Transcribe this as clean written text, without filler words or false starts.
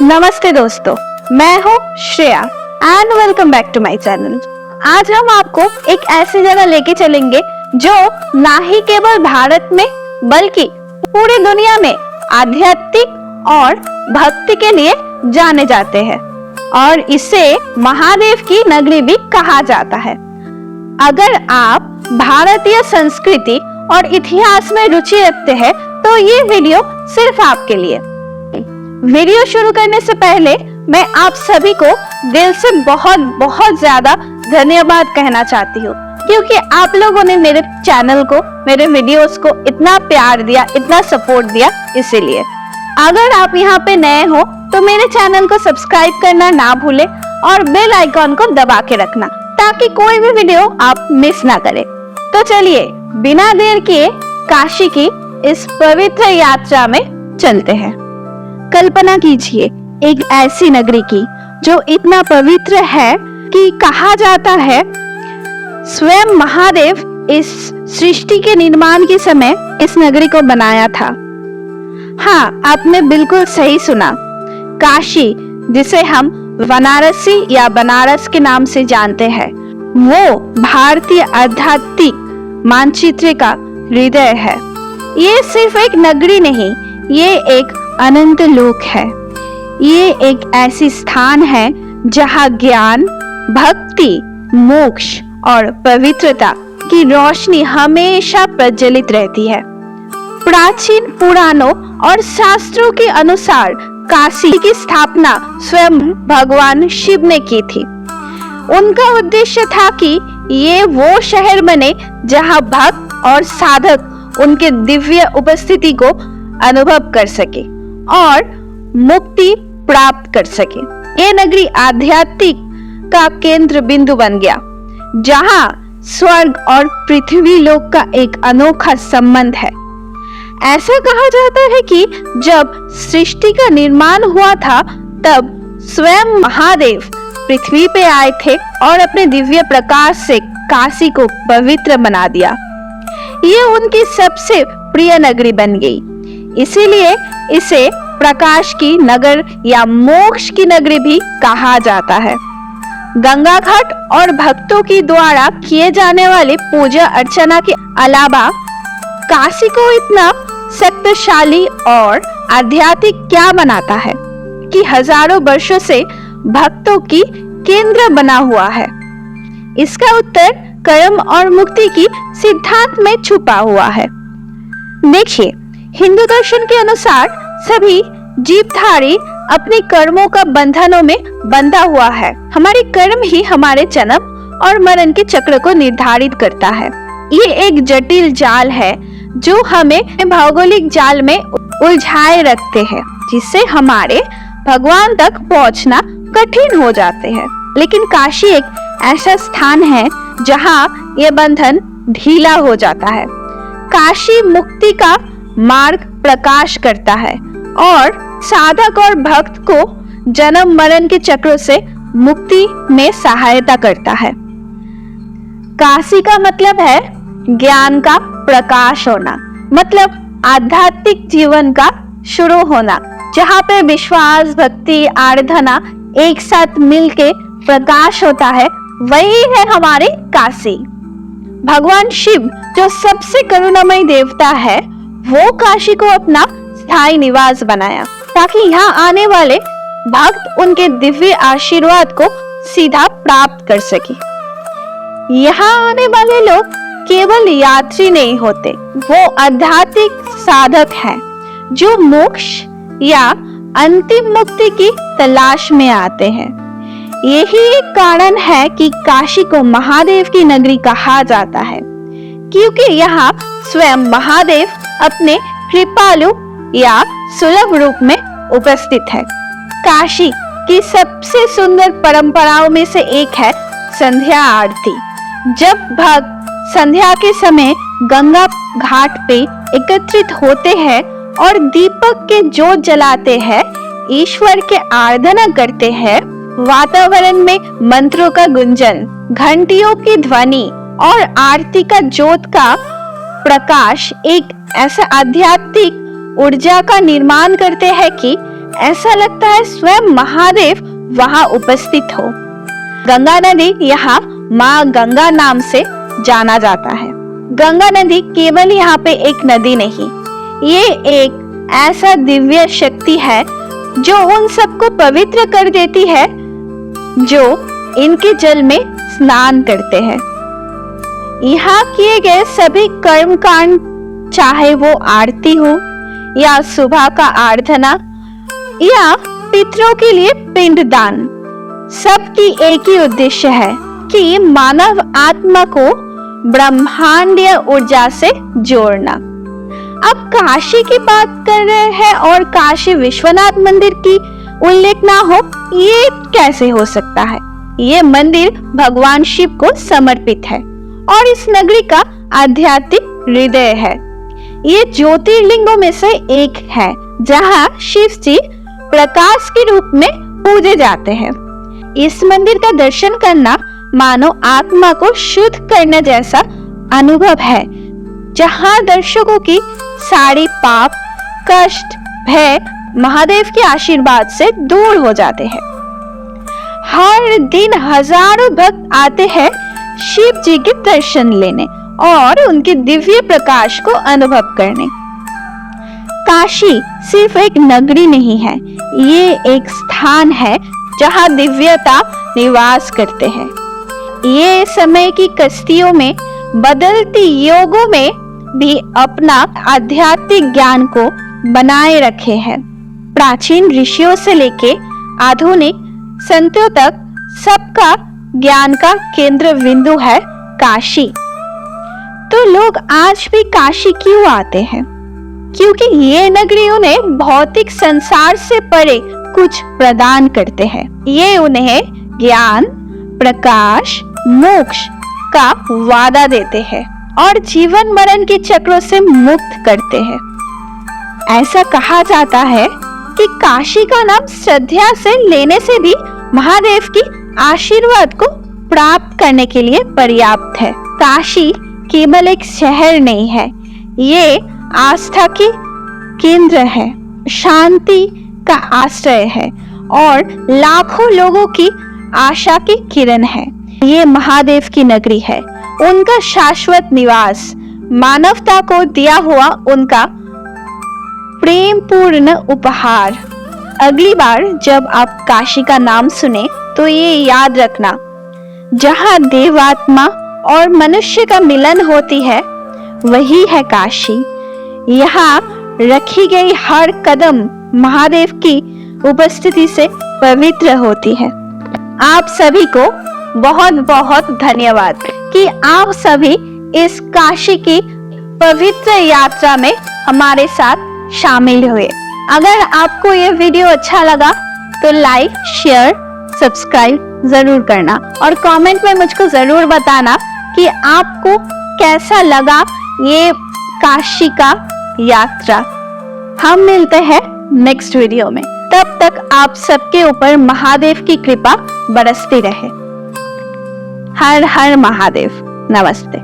नमस्ते दोस्तों, मैं हूँ Shreya and welcome back to my channel. आज हम आपको एक ऐसी जगह लेके चलेंगे जो ना ही केवल भारत में बल्कि पूरी दुनिया में आध्यात्मिक और भक्ति के लिए जाने जाते हैं और इसे महादेव की नगरी भी कहा जाता है। अगर आप भारतीय संस्कृति और इतिहास में रुचि रखते हैं तो ये वीडियो सिर्फ आपके लिए। वीडियो शुरू करने से पहले मैं आप सभी को दिल से बहुत ज्यादा धन्यवाद कहना चाहती हूँ, क्योंकि आप लोगों ने मेरे चैनल को, मेरे वीडियोस को इतना प्यार दिया, इतना सपोर्ट दिया। इसीलिए अगर आप यहाँ पे नए हो तो मेरे चैनल को सब्सक्राइब करना ना भूले और बेल आइकॉन को दबा के रखना ताकि कोई भी वीडियो आप मिस ना करें। तो चलिए बिना देर किए काशी की इस पवित्र यात्रा में चलते हैं। कल्पना कीजिए एक ऐसी नगरी की जो इतना पवित्र है कि कहा जाता है स्वयं महादेव इस सृष्टि के निर्माण के समय इस नगरी को बनाया था। हाँ, आपने बिल्कुल सही सुना। काशी, जिसे हम वाराणसी या बनारस के नाम से जानते हैं, वो भारतीय आध्यात्मिक मानचित्र का हृदय है। ये सिर्फ एक नगरी नहीं, ये एक अनंत लोक है। ये एक ऐसी स्थान है जहाँ ज्ञान, भक्ति, मोक्ष और पवित्रता की रोशनी हमेशा प्रज्वलित रहती है। प्राचीन पुराणों और शास्त्रों के अनुसार काशी की स्थापना स्वयं भगवान शिव ने की थी। उनका उद्देश्य था कि ये वो शहर बने जहाँ भक्त और साधक उनके दिव्य उपस्थिति को अनुभव कर सके और मुक्ति प्राप्त कर सके। ये नगरी आध्यात्मिक का केंद्र बिंदु बन गया, जहां स्वर्ग और पृथ्वी लोक का एक अनोखा संबंध है। ऐसा कहा जाता है कि जब सृष्टि का निर्माण हुआ था तब स्वयं महादेव पृथ्वी पे आए थे और अपने दिव्य प्रकाश से काशी को पवित्र बना दिया। ये उनकी सबसे प्रिय नगरी बन गई। इसीलिए इसे प्रकाश की नगर या मोक्ष की नगरी भी कहा जाता है। गंगा घाट और भक्तों की द्वारा किए जाने वाली पूजा अर्चना के अलावा काशी को इतना शक्तिशाली और आध्यात्मिक क्या बनाता है कि हजारों वर्षों से भक्तों की केंद्र बना हुआ है? इसका उत्तर कर्म और मुक्ति की सिद्धांत में छुपा हुआ है। देखिए, हिंदू दर्शन के अनुसार सभी जीवधारी अपने कर्मों का बंधनों में बंधा हुआ है। हमारे कर्म ही हमारे जन्म और मरण के चक्र को निर्धारित करता है। ये एक जटिल जाल है जो हमें भौगोलिक जाल में उलझाए रखते हैं, जिससे हमारे भगवान तक पहुंचना कठिन हो जाते हैं। लेकिन काशी एक ऐसा स्थान है जहां ये बंधन ढीला हो जाता है। काशी मुक्ति का मार्ग प्रकाश करता है और साधक और भक्त को जन्म मरण के चक्रों से मुक्ति में सहायता करता है। काशी का मतलब है ज्ञान का प्रकाश होना, मतलब आध्यात्मिक जीवन का शुरू होना, जहाँ पे विश्वास, भक्ति, आराधना एक साथ मिलके प्रकाश होता है। वही है हमारे काशी। भगवान शिव जो सबसे करुणामय देवता है, वो काशी को अपना स्थायी निवास बनाया ताकि यहाँ आने वाले भक्त उनके दिव्य आशीर्वाद को सीधा प्राप्त कर सके। यहाँ आने वाले लोग केवल यात्री नहीं होते, वो आध्यात्मिक साधक हैं जो मोक्ष या अंतिम मुक्ति की तलाश में आते हैं। यही एक कारण है कि काशी को महादेव की नगरी कहा जाता है, क्योंकि यहाँ स्वयं महादेव अपने कृपालु या सुलभ रूप में उपस्थित है। काशी की सबसे सुंदर परंपराओं में से एक है संध्या आरती। जब भक्त संध्या के समय गंगा घाट पे एकत्रित होते हैं और दीपक के जोत जलाते हैं, ईश्वर के आराधना करते हैं, वातावरण में मंत्रों का गुंजन, घंटियों की ध्वनि और आरती का जोत का प्रकाश एक ऐसा आध्यात्मिक ऊर्जा का निर्माण करते हैं कि ऐसा लगता है स्वयं महादेव वहां उपस्थित हो। गंगा नदी यहाँ माँ गंगा नाम से जाना जाता है। गंगा नदी केवल यहाँ पे एक नदी नहीं, ये एक ऐसा दिव्य शक्ति है जो उन सबको पवित्र कर देती है जो इनके जल में स्नान करते हैं। यहाँ किए गए सभी कर्म कांड, चाहे वो आरती हो या सुबह का आराधना या पितरों के लिए पिंडदान, सबकी एक ही उद्देश्य है कि मानव आत्मा को ब्रह्मांडीय ऊर्जा से जोड़ना। अब काशी की बात कर रहे हैं और काशी विश्वनाथ मंदिर की उल्लेख ना हो, ये कैसे हो सकता है? ये मंदिर भगवान शिव को समर्पित है और इस नगरी का आध्यात्मिक हृदय है। ये ज्योतिर्लिंगों में से एक है जहाँ शिव जी प्रकाश के रूप में पूजे जाते हैं। इस मंदिर का दर्शन करना मानो आत्मा को शुद्ध करने जैसा अनुभव है, जहाँ दर्शकों की सारी पाप, कष्ट, भय महादेव के आशीर्वाद से दूर हो जाते हैं। हर दिन हजारों भक्त आते हैं शिव जी के दर्शन लेने और उनके दिव्य प्रकाश को अनुभव करने। काशी सिर्फ एक नगरी नहीं है, ये एक स्थान है जहाँ दिव्यता निवास करते हैं। ये समय की कश्तियों में, बदलती योगों में भी अपना आध्यात्मिक ज्ञान को बनाए रखे हैं। प्राचीन ऋषियों से लेके आधुनिक संतों तक सबका ज्ञान का केंद्र बिंदु है काशी। तो लोग आज भी काशी क्यों आते हैं? क्योंकि ये नगरी उन्हें भौतिक संसार से परे कुछ प्रदान करते हैं। ये उन्हें ज्ञान, प्रकाश, मोक्ष का वादा देते हैं और जीवन मरण के चक्रों से मुक्त करते हैं। ऐसा कहा जाता है कि काशी का नाम श्रद्धा से लेने से भी महादेव की आशीर्वाद को प्राप्त करने के लिए पर्याप्त है। काशी केवल एक शहर नहीं है, ये आस्था के केंद्र है, शांति का आश्रय है और लाखों लोगों की आशा की किरण है। ये महादेव की नगरी है, उनका शाश्वत निवास, मानवता को दिया हुआ उनका प्रेम पूर्ण उपहार। अगली बार जब आप काशी का नाम सुने तो ये याद रखना, जहाँ देवात्मा और मनुष्य का मिलन होती है वही है काशी। यहाँ रखी गई हर कदम महादेव की उपस्थिति से पवित्र होती है। आप सभी को बहुत बहुत धन्यवाद कि आप सभी इस काशी की पवित्र यात्रा में हमारे साथ शामिल हुए। अगर आपको ये वीडियो अच्छा लगा तो लाइक, शेयर, सब्सक्राइब जरूर करना और कमेंट में मुझको जरूर बताना कि आपको कैसा लगा ये काशी का यात्रा। हम मिलते हैं नेक्स्ट वीडियो में। तब तक आप सबके ऊपर महादेव की कृपा बरसती रहे। हर हर महादेव। नमस्ते।